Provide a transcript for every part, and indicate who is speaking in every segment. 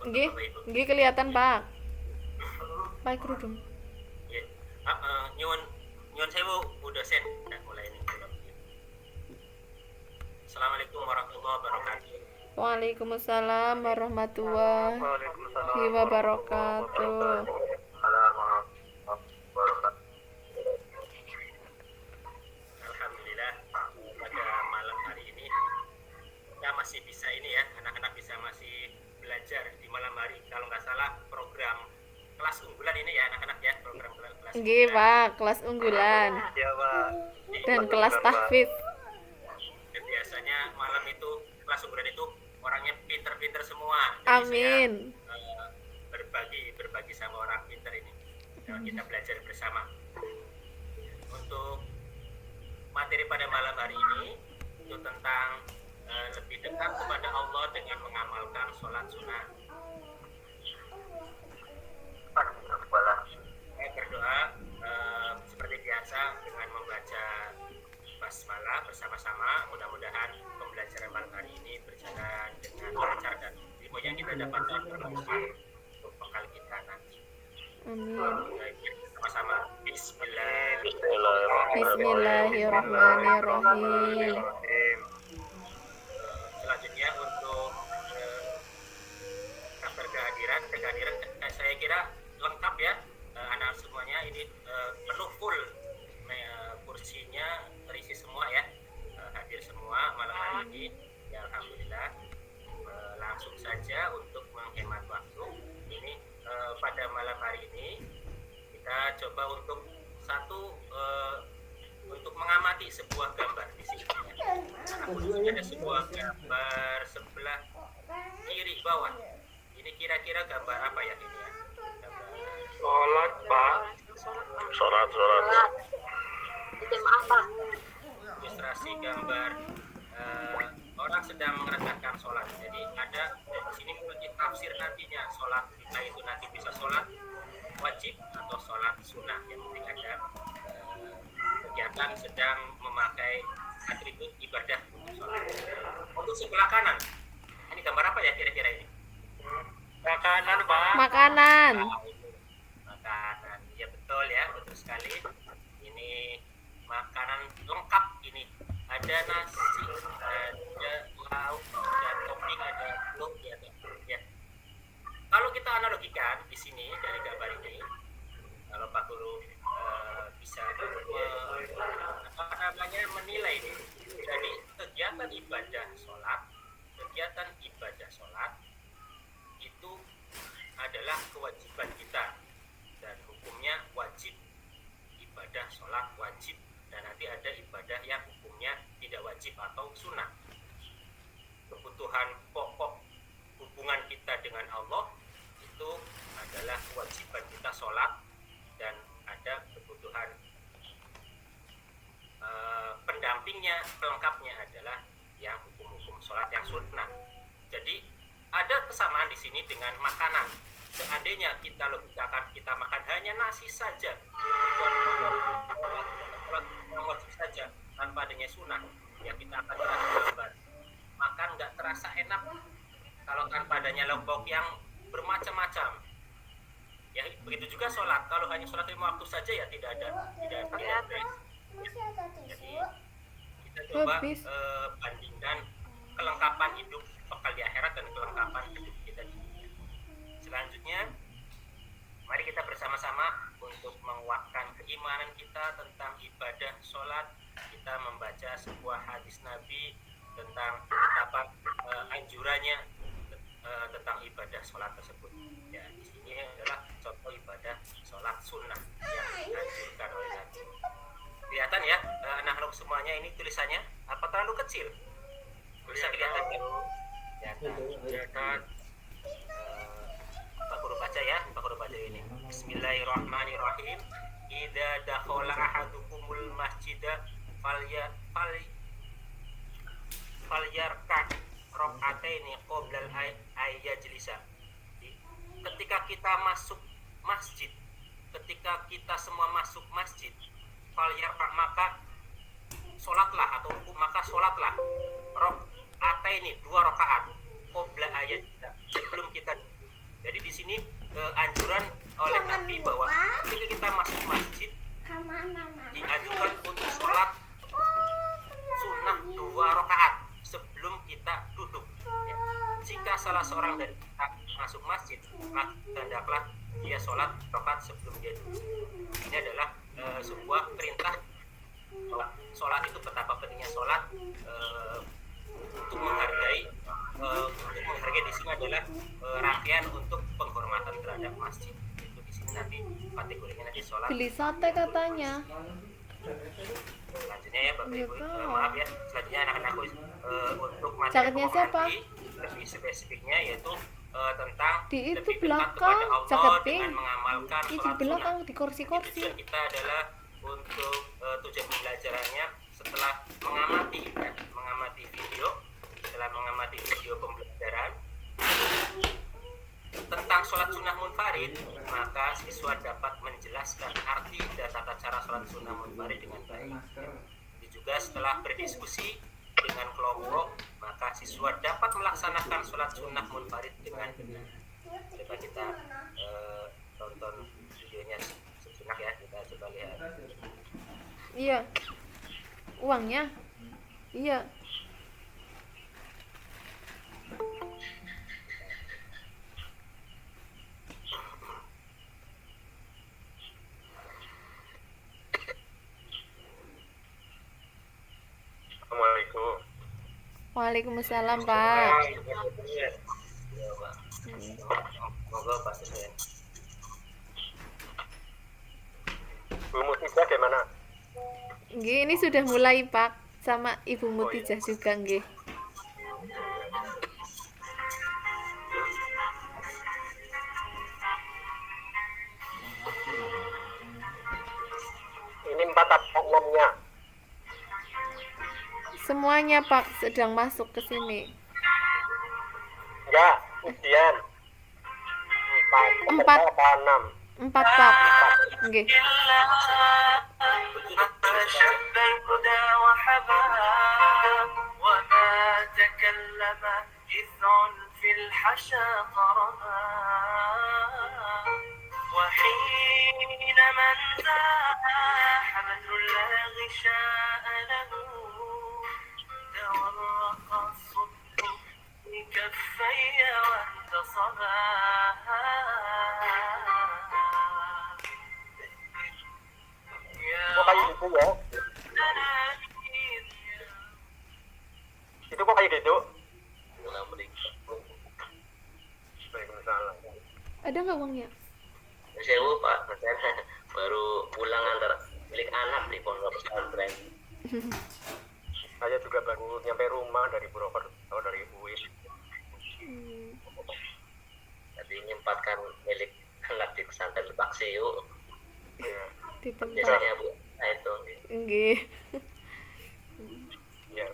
Speaker 1: untuk
Speaker 2: Nggih,
Speaker 1: Bapak Ibu.
Speaker 2: nggih kelihatan, Pak. Pakai kerudung.
Speaker 1: Nggih. Nyuwun nyuwun sewu Bu dosen. Nah, mulai ini. Assalamualaikum warahmatullahi wabarakatuh.
Speaker 2: Waalaikumsalam warahmatullahi
Speaker 3: Waalaikumsalam warahmatullahi
Speaker 2: wabarakatuh.
Speaker 3: wabarakatuh. Assalamualaikum warahmatullahi
Speaker 1: Alhamdulillah pada malam hari ini kita masih bisa ini ya, anak-anak bisa masih belajar di malam hari. Kalau nggak salah program kelas unggulan ini ya anak-anak ya, program kelas
Speaker 2: Nggih,
Speaker 1: unggulan.
Speaker 2: Pak, kelas unggulan
Speaker 3: Ya, Pak.
Speaker 2: dan kelas tahfidz.
Speaker 1: Dan biasanya malam itu kelas unggulan itu orangnya pinter-pinter semua. Jadi
Speaker 2: Amin.
Speaker 1: saya berbagi sama orang pinter ini. Dan kita belajar bersama. Untuk materi pada malam hari ini itu tentang lebih dekat kepada Allah dengan mengamalkan sholat sunnah. Saya berdoa seperti biasa dengan membaca basmalah bersama-sama. Mudah-mudahan pembelajaran malam hari ini berjalan dengan lancar dan ilmu yang kita dapatkan bermanfaat untuk bekal kita nanti.
Speaker 2: Amin.
Speaker 1: Sama-sama. Bismillah.
Speaker 2: Bismillahirrahmanirrahim.
Speaker 1: Selanjutnya untuk daftar kehadiran saya kira lengkap ya, anak semuanya ini penuh full, kursinya terisi semua ya, hadir semua malam hari ini ya, alhamdulillah. Langsung saja untuk menghemat waktu ini, pada malam hari ini kita coba untuk untuk mengamati sebuah gambar di sini. Ada sebuah gambar sebelah kiri bawah. Ini kira-kira gambar apa ya ini ya?
Speaker 3: Sholat, Pak. Sholat.
Speaker 4: Itu apa?
Speaker 1: Ilustrasi gambar orang sedang mengerjakan sholat. Jadi ada di sini memiliki tafsir nantinya sholat kita itu nanti bisa sholat wajib atau sholat sunnah. Yang penting ada kegiatan sedang memakai atribut ibadah untuk sholat. Untuk sebelah kanan, ini gambar apa ya kira-kira ini?
Speaker 3: Makanan, Pak.
Speaker 2: Makanan.
Speaker 1: Makanan, ya betul ya, betul sekali. Ini makanan lengkap ini. Ada nasi, ada lauk, ada topping, ada telur ya. Kalau kita analogikan di sini dari gambar ini, kalau Pak Guru bisa menilai ini, jadi kegiatan ibadah sholat itu adalah kewajiban kita dan hukumnya wajib. Ibadah sholat wajib dan nanti ada ibadah yang hukumnya tidak wajib atau sunnah. Kebutuhan pokok hubungan kita dengan Allah itu adalah kewajiban kita sholat, dan ada kebutuhan pendampingnya, pelengkapnya adalah yang hukum-hukum sholat yang sunnah. Jadi ada kesamaan di sini dengan makanan. Seandainya kita logikakan kita makan hanya nasi saja, wajib saja tanpa adanya sunnah, ya kita akan terlambat. Makan nggak terasa enak kalau tanpa adanya lauk yang bermacam-macam. Ya begitu juga sholat. Kalau hanya sholat 5 waktu saja ya tidak beres. Jadi kita coba bandingkan kelengkapan hidup bekal di akhirat dan kelengkapan hidup kita di dunia. Selanjutnya, mari kita bersama-sama untuk menguatkan keimanan kita tentang ibadah sholat. Kita membaca sebuah hadis Nabi tentang apa anjurannya tentang ibadah sholat tersebut. Ya, di sini adalah contoh ibadah sholat sunnah yang dianjurkan oleh Nabi. Kelihatan ya, anak-anak semuanya ini tulisannya apa terlalu kecil? Bisa kelihatan kan? Kelihatan. Pak Guru baca ya, Pak Guru baca ini. Bismillahirrahmanirrahim. Idza dakhala ahadukumul masjida falyarka rak'ataini qabla al-ayyajlisa. Ketika kita masuk masjid, ketika kita semua masuk masjid, falyarka maka sholatlah atau maka sholatlah rakaat ini 2 rakaat qabla ayyajlisa, sebelum kita salah seorang dari kita masuk masjid, maka hendaklah dia sholat rakaat sebelum dia duduk. Ini adalah sebuah perintah. Sholat itu betapa pentingnya sholat untuk menghargai di sini adalah rangkaian untuk penghormatan terhadap masjid. Itu di sini nanti kategorinya nanti sholat.
Speaker 2: Beli sate katanya.
Speaker 1: Selanjutnya ya Bapak Ibu,
Speaker 2: Nggak tahu.
Speaker 1: maaf ya, selanjutnya anak-anakku untuk materi
Speaker 2: Jaketnya
Speaker 1: pokok
Speaker 2: siapa?
Speaker 1: nanti lebih spesifiknya yaitu tentang
Speaker 2: Di itu
Speaker 1: lebih dekat
Speaker 2: belakang,
Speaker 1: kepada Allah
Speaker 2: jaket pink.
Speaker 1: dengan mengamalkan
Speaker 2: Di
Speaker 1: sholat
Speaker 2: belakang
Speaker 1: sunnah.
Speaker 2: di kursi-kursi.
Speaker 1: Tujuan kita adalah untuk tujuan pembelajarannya setelah mengamati video pembelajaran tentang sholat sunnah munfarid, maka siswa dapat menjelaskan arti dan tata cara sholat sunnah munfarid dengan baik. Jadi juga setelah berdiskusi dengan kelompok, maka siswa dapat melaksanakan sholat sunnah munfarid dengan benar. Coba kita tonton videonya sejenak ya, kita coba lihat.
Speaker 2: Iya. Uangnya? Iya.
Speaker 3: Assalamualaikum.
Speaker 2: Waalaikumsalam, Pak.
Speaker 1: Iya, Pak. Moga Pak Sesen.
Speaker 3: Bu Mutijah gimana?
Speaker 2: Nggih, ini sudah mulai, Pak. Sama Ibu Mutijah juga, nggih.
Speaker 3: Ini 4 atau 6-nya?
Speaker 2: Semuanya, Pak, sedang masuk ke sini.
Speaker 3: Enggak, ujian. 4
Speaker 2: Empat.
Speaker 3: apa 6?
Speaker 2: 4, Pak. Nggih.
Speaker 5: شب الهدى وحبها وما تكلم جذع في الحشا طرها وحين من زاح بدر لا غشاء له تورق الصبح بكفي وانتصبا
Speaker 3: Kok kayak gitu ya? Itu kok kayak gitu? Waalaikumsalam.
Speaker 2: Ada nggak uangnya?
Speaker 6: Sewu Pak, saya baru pulang antar milik anak di pondok pesantren.
Speaker 3: Saya juga baru nyampe rumah dari Purwokerto, dari UIN.
Speaker 6: Jadi menyempatkan milik anak di pesantren Lebak Sewu.
Speaker 3: Iya.
Speaker 2: Di tempat.
Speaker 6: Biasanya Bu, nah itu.
Speaker 2: Nggih.
Speaker 3: Iya.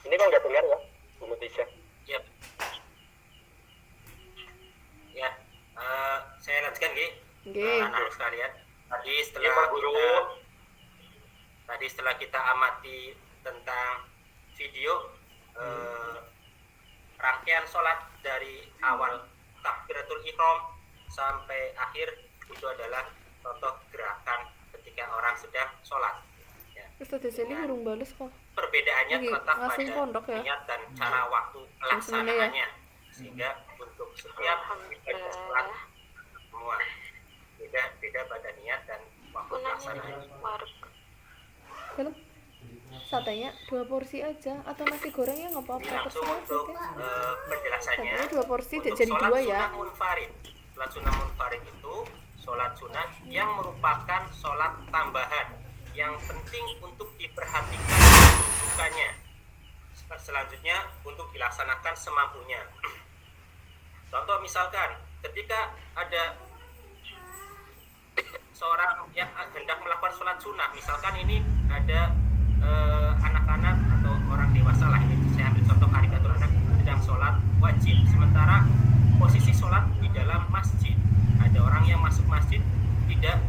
Speaker 3: Ini kok nggak dengar ya, Bu Mutijah?
Speaker 1: Yap. Ya, saya lanjutkan Gi.
Speaker 2: Nggih.
Speaker 1: Anak-anak sekalian. Tadi
Speaker 3: Iya, Pak Guru.
Speaker 1: setelah kita amati tentang video rangkaian sholat dari awal takbiratul ihram sampai akhir, itu adalah contoh gerakan ketika orang sedang sholat. Ya.
Speaker 2: Ustaz Seli urung bales kok.
Speaker 1: Perbedaannya
Speaker 2: Nggih,
Speaker 1: terletak
Speaker 2: langsung
Speaker 1: pada
Speaker 2: pondok ya.
Speaker 1: niat dan cara waktu pelaksanaannya, sehingga untuk setiap ibadah sholat semua beda pada niat dan waktu pelaksanaannya.
Speaker 2: Belum. Satenya 2 porsi aja atau nasi gorengnya nggak apa-apa.
Speaker 1: Langsung
Speaker 2: Terserah
Speaker 1: untuk
Speaker 2: aja.
Speaker 1: penjelasannya,
Speaker 2: Satenya 2 porsi
Speaker 1: untuk
Speaker 2: jadi
Speaker 1: sholat
Speaker 2: 2 ya.
Speaker 1: sunnah munfarid. Sholat sunnah munfarid itu sholat sunnah yang merupakan sholat tambahan yang penting untuk diperhatikan kedudukannya. Selanjutnya untuk dilaksanakan semampunya. Contoh misalkan ketika ada seorang yang hendak melakukan sholat sunnah, misalkan ini ada anak-anak atau orang dewasa lah, ini saya ambil contoh karikatur anak sedang sholat wajib, sementara posisi sholat di dalam masjid, ada orang yang masuk masjid tidak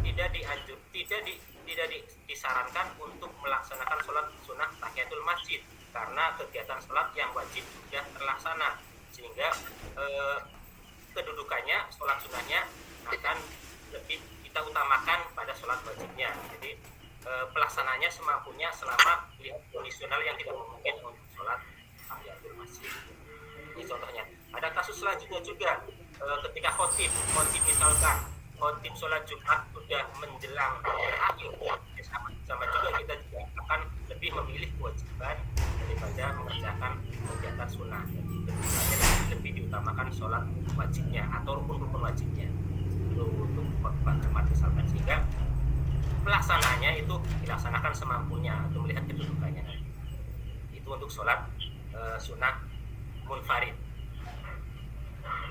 Speaker 1: disarankan untuk melaksanakan sholat sunnah tahiyatul masjid karena kegiatan sholat yang wajib sudah terlaksana, sehingga kedudukannya sholat sunnahnya akan lebih kita utamakan pada sholat wajibnya. Jadi pelaksananya semampunya selama lihat kondisional yang tidak memungkinkan untuk sholat tahiyatul masjid. Ini contohnya. Ada kasus selanjutnya juga ketika khotib misalkan khotib sholat Jumat sudah menjelang berakhir, sama juga kita juga akan lebih memilih kewajiban daripada mengerjakan kegiatan sunnah. Jadi lebih diutamakan sholat wajibnya atau rukun-rukun wajibnya untuk khotbah Jumat misalkan, sehingga pelaksanaannya itu dilaksanakan semampunya atau melihat kedudukannya. Itu untuk sholat sunnah munfarid,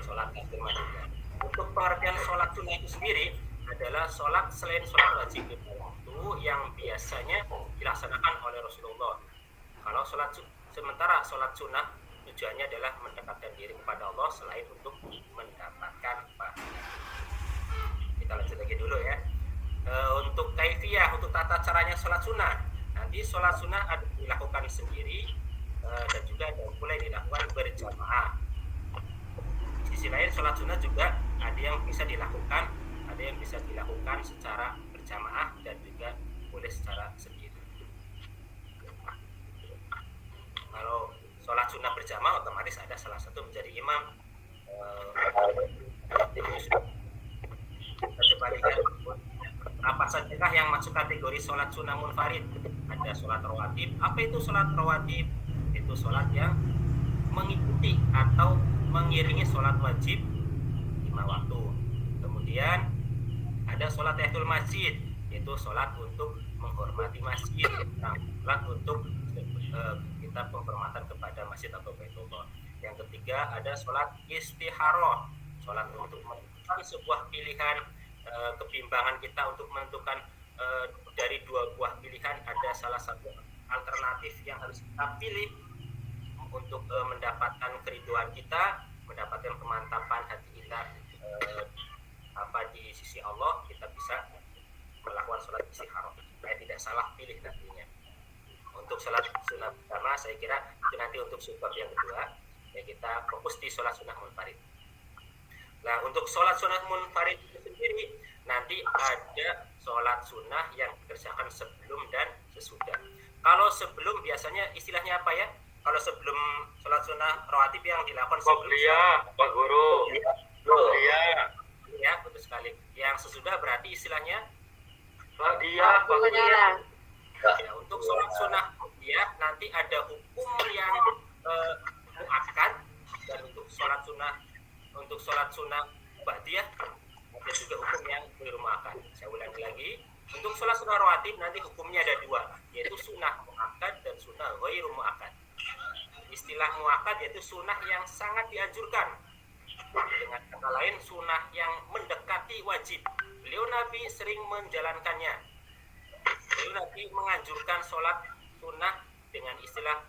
Speaker 1: sholat akhir maghribnya. Untuk pengertian sholat sunnah itu sendiri adalah sholat selain sholat wajib lima waktu yang biasanya dilaksanakan oleh Rasulullah. Kalau sementara sholat sunnah tujuannya adalah mendekatkan diri kepada Allah selain untuk mendapatkan pahala. Kita lanjut lagi dulu ya. Untuk kaifiyah, untuk tata caranya sholat sunnah, nanti sholat sunnah ada dilakukan sendiri dan juga ada pula dilakukan berjamaah. Di sisi lain sholat sunnah juga ada yang bisa dilakukan secara berjamaah dan juga boleh secara sendiri. Kalau sholat sunnah berjamaah otomatis ada salah satu menjadi imam. Sebaliknya, apa saja yang masuk kategori sholat sunnah munfarid? Ada sholat rawatib. Apa itu sholat rawatib? Itu sholat yang mengikuti atau mengiringi sholat wajib 5 waktu. Kemudian ada sholat tahiyatul masjid, yaitu sholat untuk menghormati masjid, sholat untuk kita penghormatan kepada masjid atau Baitullah. Yang ketiga ada sholat istikharah, sholat untuk menentukan sebuah pilihan, kebimbangan kita untuk menentukan dari dua buah pilihan ada salah satu alternatif yang harus kita pilih untuk mendapatkan keriduan kita, mendapatkan kemantapan hati kita di sisi Allah. Kita bisa melakukan sholat istikharah supaya tidak salah pilih nantinya. Untuk sholat sunnah pertama saya kira itu nanti untuk sebab yang kedua, ya kita fokus di sholat sunnah munfarid. Nah, untuk sholat sunnah munfarid itu sendiri nanti ada sholat sunnah yang dikerjakan sebelum dan sesudah. Kalau sebelum biasanya istilahnya apa ya? Kalau sebelum sholat sunnah rawatib yang dilakukan sebelum
Speaker 3: Pak Guru.
Speaker 1: Ya, betul sekali. Yang sesudah berarti istilahnya ya, untuk sholat sunnah ya nanti ada hukum yang muakkad, dan untuk sholat sunnah ba'diyah ada juga hukum yang ghairu muakkad. Saya ulangi lagi, untuk sholat sunnah rawatib nanti hukumnya ada dua, yaitu sunnah muakkad dan sunnah ghairu muakkad. Istilah muakkad yaitu sunnah yang sangat dianjurkan, dengan kata lain sunnah yang mendekati wajib. Beliau Nabi sering menjalankannya. Beliau Nabi menganjurkan sholat sunnah dengan istilah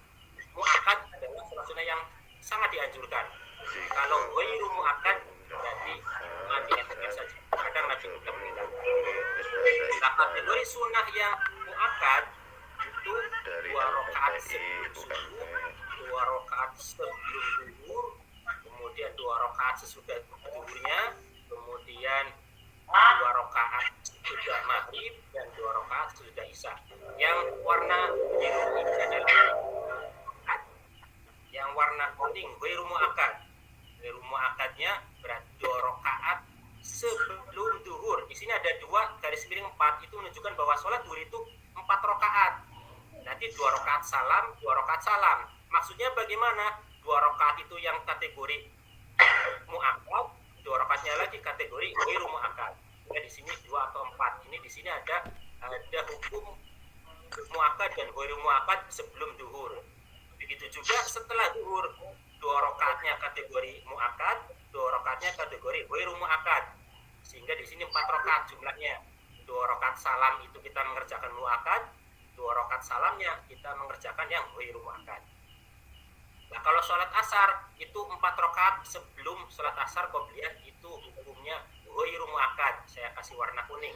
Speaker 1: muakkad adalah sholat sunnah yang sangat dianjurkan. Kalau ghairu muakkad berarti dianjurkan saja. Kadang Nabi juga meninggalkan. Nah, kategori sunnah yang muakkad itu 2 rakaat sebelum subuh, 2 rakaat sebelum zuhur, kemudian 2 rakaat sesudah zuhurnya, kemudian 2 rakaat sesudah maghrib dan 2 rakaat sesudah isya. Yang warna biru ini adalah yang warna kuning ghairu muakkad. Ghairu muakkadnya berarti 2 rakaat sebelum zuhur. Di sini ada 2 garis miring 4, itu menunjukkan bahwa sholat zuhur itu 4 rakaat. Nanti 2 rakaat salam, 2 rakaat salam. Maksudnya bagaimana? 2 rakaat itu yang kategori muakkad, 2 rakaatnya lagi kategori ghairu muakkad. Ya, di sini 2 atau 4. Ini di sini ada hukum muakkad dan ghairu muakkad sebelum zuhur. Begitu juga setelah zuhur, 2 rakaatnya kategori muakkad, 2 rakaatnya kategori ghairu muakkad. Sehingga di sini 4 rakaat jumlahnya. 2 rakaat salam itu kita mengerjakan muakkad, 2 rakaat salamnya kita mengerjakan yang ghairu muakkad. Nah, kalau sholat asar itu 4 rakaat sebelum sholat asar qobliyah itu hukumnya ghairu muakkad. Saya kasih warna kuning.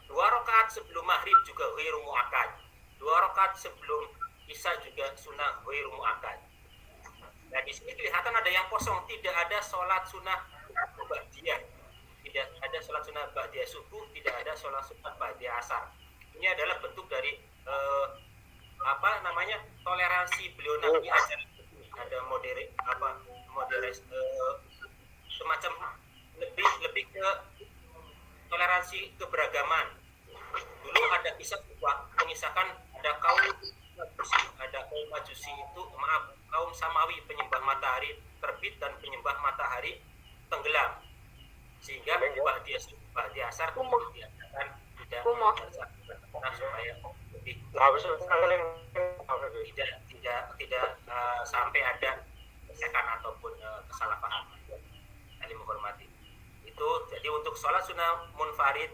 Speaker 1: 2 rakaat sebelum maghrib juga ghairu muakkad. 2 rakaat sebelum isya juga sunnah ghairu muakkad. Nah, di sini kelihatan ada yang kosong, tidak ada sholat sunnah ba'diyah. Tidak ada sholat sunnah ba'diyah subuh, tidak ada sholat sunnah ba'diyah asar. Ini adalah bentuk dari toleransi beliau Nabi ada semacam lebih ke toleransi keberagaman. Dulu ada kisah mengisahkan ada kaum Majusi itu kaum Samawi penyembah matahari terbit dan penyembah matahari tenggelam, sehingga Ba'di Asar diadakan tidak supaya lebih tidak sampai ada gesekan ataupun kesalahpahaman. Saling menghormati. Itu jadi untuk sholat sunnah munfarid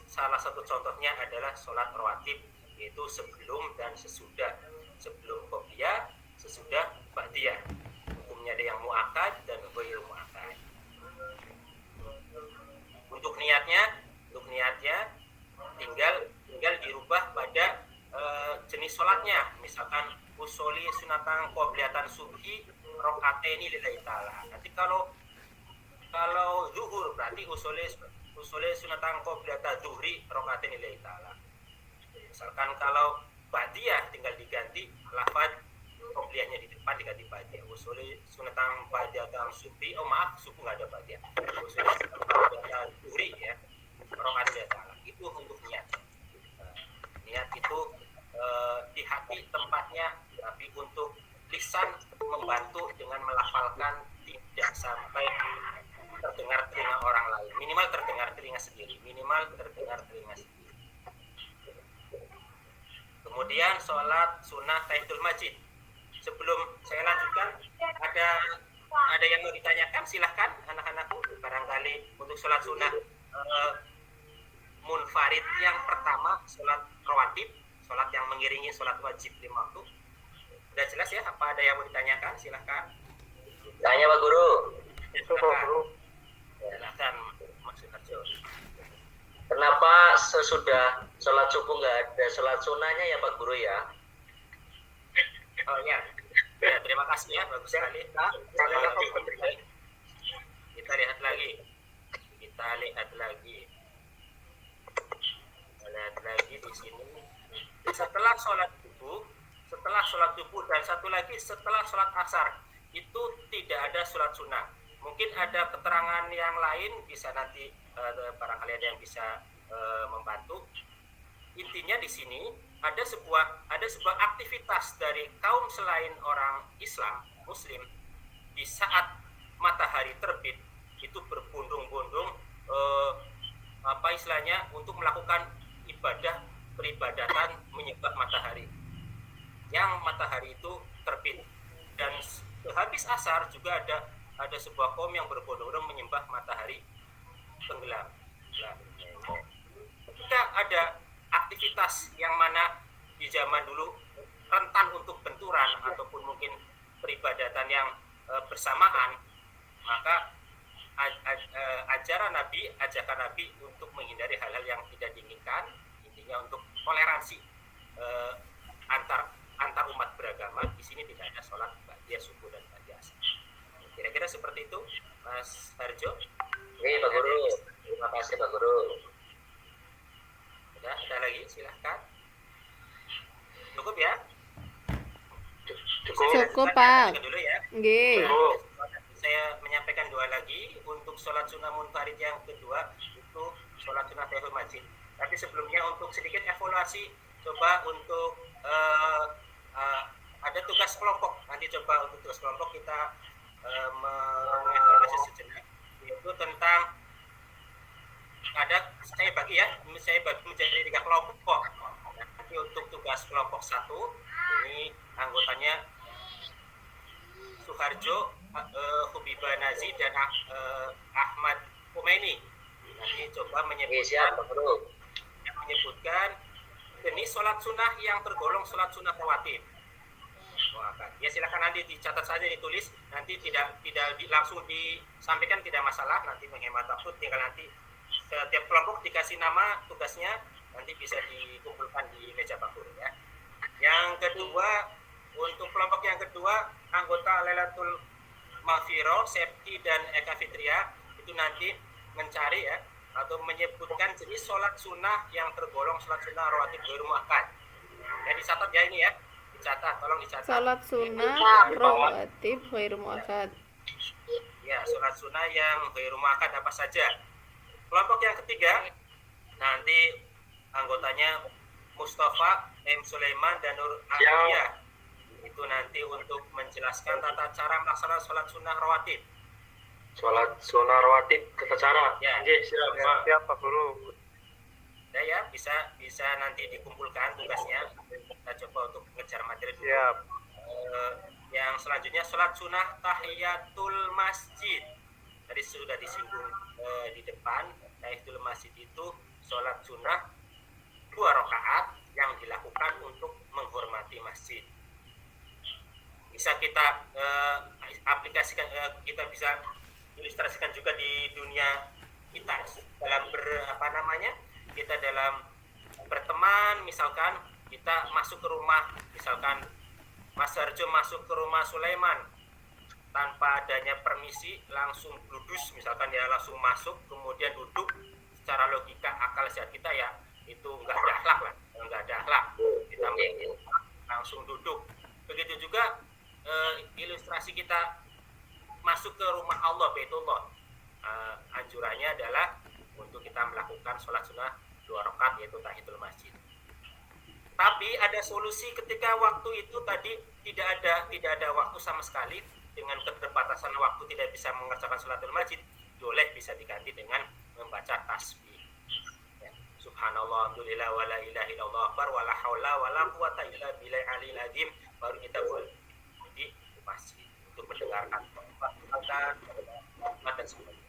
Speaker 1: salah satu contohnya adalah sholat rawatib, yaitu sebelum dan sesudah, sebelum qobliyah, sesudah ba'diyah. Hukumnya ada yang muakkad dan ghairu muakkad. Untuk niatnya tinggal dirubah pada jenis sholatnya. Misalkan usoli sunatan qobliyatan subhi rakaataini lillahi ta'ala. Nanti kalau zuhur berarti usoli sunatan qobliyatan zuhri rakaataini lillahi ta'ala. Misalkan kalau ba'diyah tinggal diganti lafaz qobliyahnya di depan diganti ba'diyah. Usoli sunatan ba'diyatan subhi, subuh nggak ada ba'diyah. Usoli sunatan ba'diyatan zuhri ya rakaataini lillahi ta'ala. Itu untuk niat. Niat itu di hati tempatnya, tapi untuk lisan membantu dengan melafalkan tidak sampai terdengar telinga orang lain, minimal terdengar telinga sendiri. Kemudian sholat sunnah tahiyatul masjid. Sebelum saya lanjutkan, ada yang mau ditanyakan, silahkan anak-anakku. Barangkali untuk sholat sunnah munfarid yang pertama, sholat rawatib, sholat yang mengiringi sholat wajib 5 waktu. Sudah jelas ya? Apa ada yang mau ditanyakan? Silahkan.
Speaker 6: Tanya Pak Guru.
Speaker 1: Silahkan Mas Suharjo.
Speaker 6: Kenapa sesudah sholat subuh nggak ada sholat sunnahnya ya Pak Guru ya?
Speaker 1: Oh ya, terima kasih ya, bagus sekali. Kita lihat lagi di sini. Setelah sholat subuh dan satu lagi setelah sholat asar itu tidak ada sholat sunnah. Mungkin ada keterangan yang lain, bisa nanti barangkali ada yang bisa membantu. Intinya di sini ada sebuah aktivitas dari kaum selain orang Islam Muslim di saat matahari terbit itu berbondong-bondong untuk melakukan peribadatan menyembah matahari. Yang matahari itu terbit, dan habis asar juga ada sebuah kaum yang berbondong-bondong menyembah matahari tenggelam. Ketika ada aktivitas yang mana di zaman dulu rentan untuk benturan ataupun mungkin peribadatan yang bersamaan, maka ajakan Nabi untuk menghindari hal-hal yang tidak diinginkan, intinya untuk toleransi antar umat beragama. Di sini tidak ada sholat ba'diyah subuh dan ba'diyah asar. Kira-kira seperti itu, Mas Harjo.
Speaker 6: Oke Pak Guru, terima kasih Pak Guru.
Speaker 1: Ada lagi, silahkan. Cukup ya?
Speaker 2: Cukup Pak.
Speaker 1: Dulu ya.
Speaker 2: Nggih.
Speaker 1: Saya menyampaikan 2 lagi. Untuk sholat sunnah munfarid yang kedua itu sholat sunnah tahiyatul masjid. Tapi sebelumnya untuk sedikit evaluasi, coba untuk ada tugas kelompok. Nanti coba untuk tugas kelompok kita mengevaluasi sejenak, yaitu tentang saya bagi menjadi 3 kelompok. Nanti untuk tugas kelompok 1 ini anggotanya Suharjo, Hubibah Nazi dan Ahmad Khomeini. Nanti coba menyebutkan jenis sholat sunnah yang tergolong sholat sunnah rawatib. Ya silakan nanti dicatat saja, ditulis, nanti tidak langsung disampaikan, tidak masalah, nanti menghemat waktu, tinggal nanti setiap kelompok dikasih nama tugasnya, nanti bisa dikumpulkan di meja Pak Guru ya. Yang kedua, untuk kelompok yang kedua, anggota Lailatul Maghfirah, Septi dan Eka Fitria itu nanti mencari ya atau menyebutkan jenis sholat sunnah yang tergolong sholat sunnah rawatib ghairu muakkad. Ya dicatat ya ini ya. Dicatat, tolong dicatat.
Speaker 2: Salat sunnah rawatib ghairu muakkad.
Speaker 1: Ya, sholat sunnah yang ghairu muakkad apa saja. Kelompok yang ketiga, nanti anggotanya Mustafa, M. Sulaiman, dan Nur Aliyah. Itu nanti untuk menjelaskan tata cara melaksanakan sholat sunnah rawatib.
Speaker 6: Sholat sunnah rawatib tata cara.
Speaker 1: Ya.
Speaker 6: Nggih, siap, Pak.
Speaker 3: Siap Pak Guru.
Speaker 1: Ya, bisa nanti dikumpulkan tugasnya. Kita coba untuk mengejar materi dulu.
Speaker 3: Siap.
Speaker 1: Yang selanjutnya sholat sunnah tahiyatul masjid. Tadi sudah disinggung di depan. Tahiyatul masjid itu sholat sunnah 2 rakaat yang dilakukan untuk menghormati masjid. Bisa kita aplikasikan, kita bisa ilustrasikan juga di dunia kita dalam kita dalam berteman. Misalkan kita masuk ke rumah, misalkan Mas Harjo masuk ke rumah Sulaiman tanpa adanya permisi, langsung dudus, misalkan ya, langsung masuk kemudian duduk. Secara logika akal sehat kita ya itu nggak ada akhlak lah, nggak ada akhlak. Kita langsung duduk. Begitu juga ilustrasi kita masuk ke rumah Allah, Baitullah. Anjurannya adalah untuk kita melakukan sholat sunnah 2 rakaat, yaitu tahiyatul masjid. Tapi ada solusi ketika waktu itu tadi tidak ada waktu sama sekali, dengan keterbatasan waktu tidak bisa mengerjakan sholatul masjid, boleh bisa diganti dengan membaca tasbih. Ya. Subhanallah, alhamdulillah, wa la ilaha illallah akbar, wa la haula wa la quwata illa billahil aliyil azim. Baru kita boleh di masjid untuk mendengarkan dan sebagainya.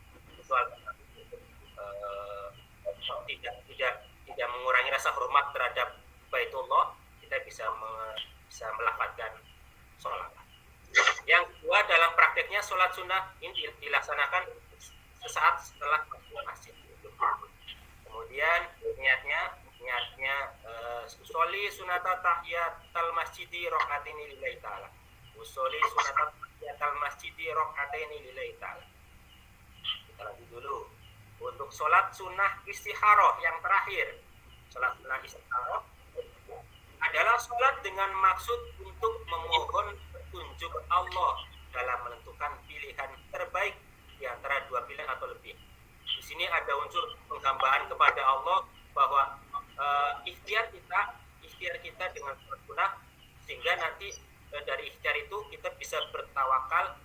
Speaker 1: Tidak mengurangi rasa hormat terhadap Baitullah, kita bisa melafadzkan sholat. Yang kedua, dalam prakteknya sholat sunnah ini dilaksanakan sesaat setelah masuk masjid. Kemudian niatnya usolli sunata tahiyatal masjidi rakaataini lillahi ta'ala. Usolli sunata tahiyatal masjidi rakaataini lillahi ta'ala. Kita lanjut dulu. Untuk sholat sunnah istikharah yang terakhir, sholat sunnah istikharah adalah sholat dengan maksud untuk memohon petunjuk Allah dalam menentukan pilihan terbaik di antara 2 pilihan atau lebih. Di sini ada unsur penghambaan kepada Allah bahwa ikhtiar kita dengan sholat sunnah, sehingga nanti dari ikhtiar itu kita bisa bertawakal,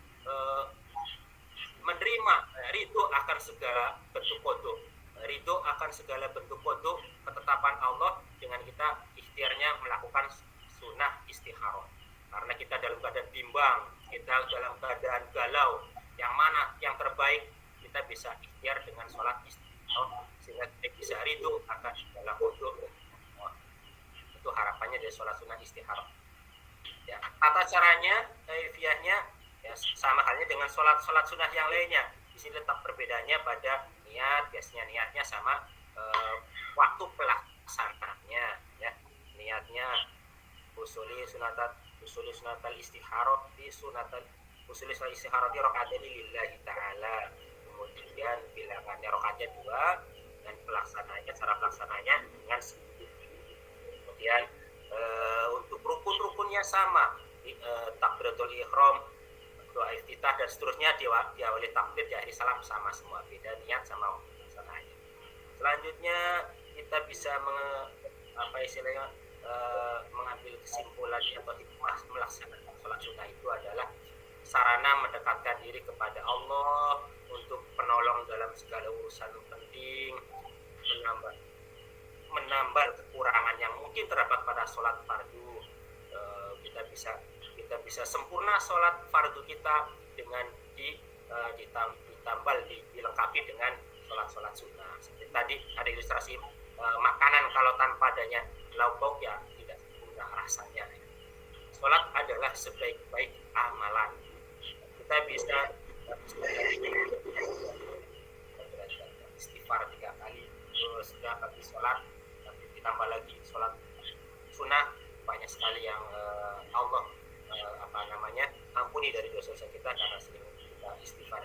Speaker 1: menerima ridho akan segala bentuk qada, ridho akan segala bentuk qada ketetapan Allah dengan kita ikhtiarnya melakukan sunnah istikharah. Karena kita dalam keadaan bimbang, kita dalam keadaan galau, yang mana yang terbaik, kita bisa ikhtiar dengan sholat istikharah sehingga kita bisa ridho akan segala qada. Itu harapannya dari sholat sunnah istikharah. Ya, tata caranya, kaifiyahnya ya, sama halnya dengan sholat sunnah yang lainnya. Di sini letak perbedaannya pada niat. Biasanya niatnya sama waktu pelaksananya. Ya, niatnya usuli sunatal istikharah di usuli istikharah rakaataini lillahi ta'ala. Kemudian bilangannya rakaatnya 2 dan cara pelaksananya dengan 10. Kemudian untuk rukun-rukunnya sama, takbiratul ihram, doa iftitah dan seterusnya diawali takbir, diakhiri salam, sama semua, beda niat sama pelaksananya. Selanjutnya kita bisa mengambil kesimpulan atau hikmah melaksanakan sholat sunnah itu adalah sarana mendekatkan diri kepada Allah, untuk penolong dalam segala urusan penting, menambah kekurangan yang mungkin terdapat pada sholat fardu. Kita bisa sempurna sholat fardu kita dengan dilengkapi dengan sholat sunnah. Seperti tadi ada ilustrasi makanan, kalau tanpa adanya lauk pauk ya tidak sempurna rasanya. Sholat adalah sebaik-baik amalan. Kita bisa istighfar 3 kali, terus sudah bagi sholat, ditambah lagi sholat sunnah, banyak sekali yang Allah ampuni dari dosa-dosa kita karena sering kita istighfar.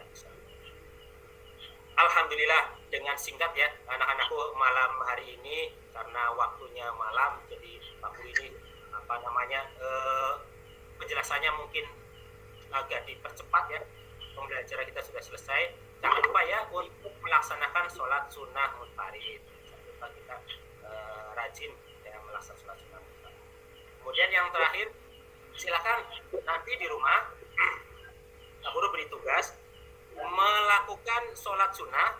Speaker 1: Alhamdulillah dengan singkat ya anak-anakku malam hari ini karena waktunya malam jadi Pak Guru ini penjelasannya mungkin agak dipercepat ya. Pembelajaran kita sudah selesai. Jangan lupa ya untuk melaksanakan sholat sunnah munfarid. Jangan lupa kita rajin ya melaksanakan sholat sunnah munfarid. Kemudian yang terakhir, silakan nanti di rumah Pak Guru beri tugas melakukan sholat sunnah,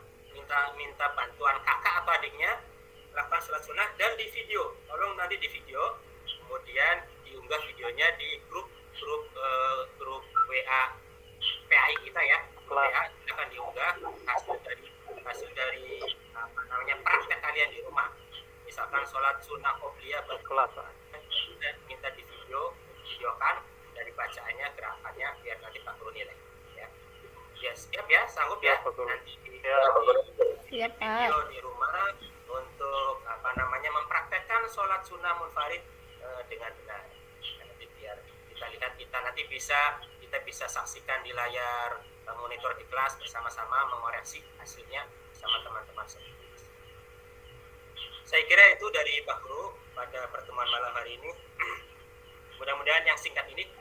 Speaker 1: minta bantuan kakak atau adiknya melakukan sholat sunnah dan di video. Tolong nanti di video, kemudian diunggah videonya di grup WA PAI kita ya. WA akan diunggah hasil dari praktek kalian di rumah. Misalkan sholat sunnah qobliyah berkelas, dan minta videokan dari bacaannya, gerakannya biar nanti Pak Guru nilai. Ya siap ya, sanggup ya nanti
Speaker 2: Siap, Pak.
Speaker 1: video di rumah untuk mempraktekkan sholat sunnah munfarid dengan benar. Nanti biar kita lihat, kita bisa saksikan di layar monitor di kelas bersama-sama mengoreksi hasilnya sama teman-teman sendiri. Saya kira itu dari Pak Guru pada pertemuan malam hari ini. Mudah-mudahan yang singkat ini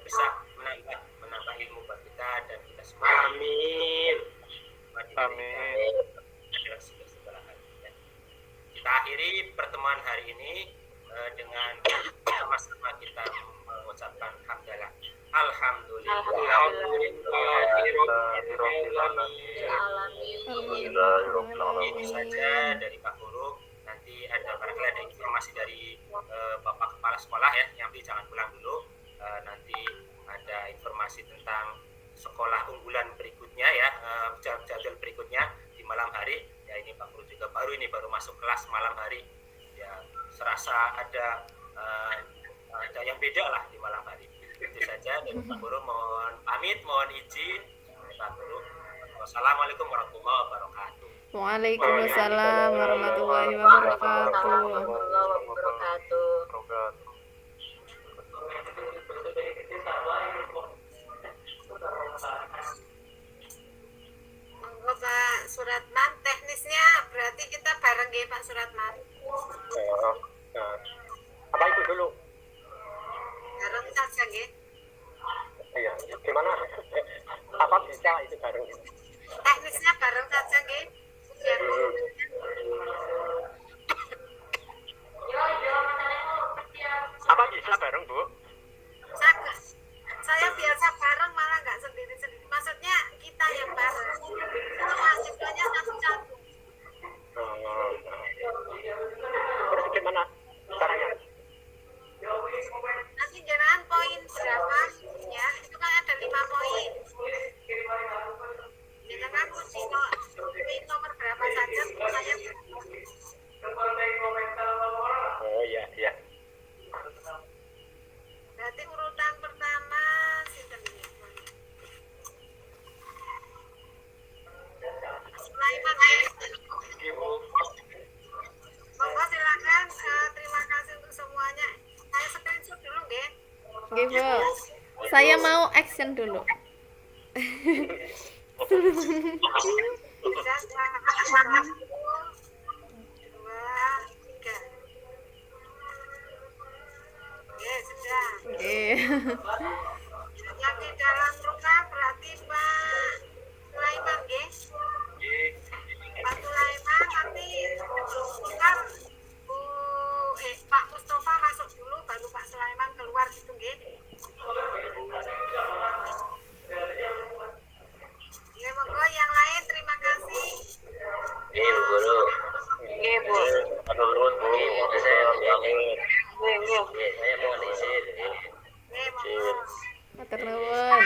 Speaker 1: bisa menambah ilmu buat kita dan kita semua.
Speaker 3: Amin.
Speaker 1: Amin. Kita akhiri pertemuan hari ini dengan sama-sama kita mengucapkan hamdalah. Alhamdulillah. Itu saja dari Pak Guru. Nanti ada barangkali ada informasi dari Bapak Kepala Sekolah ya, yang jangan pulang dulu. Nanti ada informasi tentang sekolah unggulan berikutnya ya, jadwal berikutnya di malam hari. Ya ini Pak Guru juga baru masuk kelas malam hari. Ya serasa ada yang beda lah di malam hari. Itu saja dari Pak Guru, mohon pamit, mohon izin Pak Guru. Wassalamualaikum warahmatullahi wabarakatuh.
Speaker 2: Waalaikumsalam warahmatullahi wabarakatuh.
Speaker 4: Monggo Pak Suratman, teknisnya berarti kita bareng ya Pak Suratman.
Speaker 3: Apa itu dulu?
Speaker 4: Bareng saja ya.
Speaker 3: Iya, gimana? Apa bisa itu bareng?
Speaker 4: Teknisnya bareng saja ya.
Speaker 3: Apa bisa bareng, Bu?
Speaker 4: Saya biasa bareng malah nggak sendiri-sendiri. Maksudnya kita yang bareng. Kalau mahasiswanya satu-satu.
Speaker 3: Terus gimana caranya?
Speaker 4: Nanti jangan poin berapa ya? Itu kan ada 5 poin. Jangan kunci poin nomor berapa saja. Saya
Speaker 3: Oh iya.
Speaker 4: berarti urutan pertama sinten ini? Sulaiman ya. Monggo silakan, terima kasih untuk semuanya. Saya screenshot dulu nggih.
Speaker 2: Nggih, Bu. Saya mau action dulu.
Speaker 4: Sudah, 1, 2, 3. Oke, sudah.
Speaker 2: Oke.
Speaker 4: Yang di dalam rumah berarti Pak Sulaiman nggih. Pak Sulaiman nanti kita Pak Mustafa masuk dulu baru Pak Sulaiman keluar gitu nggih. Ya monggo yang lain terima kasih.
Speaker 6: Ini Bu Guru.
Speaker 4: Nggih Bu.
Speaker 3: Menurut Bu,
Speaker 6: Saya
Speaker 4: Nggih.
Speaker 6: mohon izin.
Speaker 4: Nggih monggo.
Speaker 2: Matur nuwun.